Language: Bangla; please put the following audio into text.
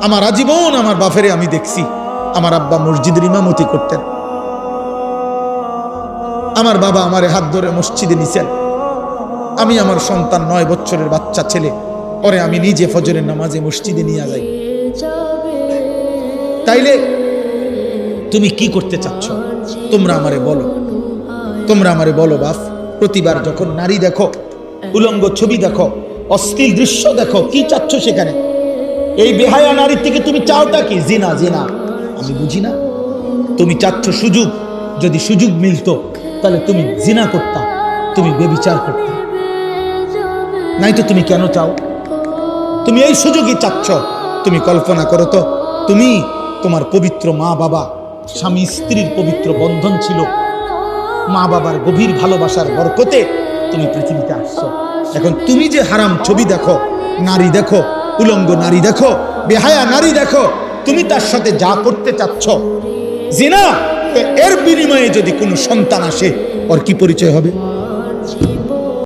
আমার আজীবন আমার বাপেরে আমি দেখছি, আমার আব্বা মসজিদের ইমামতি করতেন, আমার বাবা আমারে হাত ধরে মসজিদে নিছেন। আমি আমার সন্তান 9 বছরের বাচ্চা ছেলে, পরে আমি নিজে ফজরের নামাজে মসজিদে নিয়ে যাই। তাইলে তুমি কি করতে চাচ্ছ? তোমরা আমারে বলো, তোমরা আমারে বলো বাপ। প্রতিবার যখন নারী দেখো, উলঙ্গ ছবি দেখো, অশ্লীল দৃশ্য দেখো, কি চাচ্ছ সেখানে? এই বেহায়া নারীর থেকে তুমি চাওটা কি? জিনা। জিনা আমি বুঝি না। তুমি চাচ্ছ সুযোগ, যদি সুযোগ মিলতো তাহলে তুমি জিনা করতা, তুমি বেবিচার করতে। নাই তো তুমি কেন চাও? তুমি এই সুযোগই চাচ্ছ। তুমি কল্পনা করো তো, তুমি তোমার পবিত্র মা বাবা, স্বামী স্ত্রীর পবিত্র বন্ধন ছিল, মা বাবার গভীর ভালোবাসার বরকতে তুমি পৃথিবীতে আসছো। এখন তুমি যে হারাম ছবি দেখো, নারী দেখো, উলঙ্গ নারী দেখো, বেহায়া নারী দেখো, তুমি তার সাথে যা করতে চাচ্ছ জিনা, এর বিনিময়ে যদি কোনো সন্তান আসে, ওর কি পরিচয় হবে?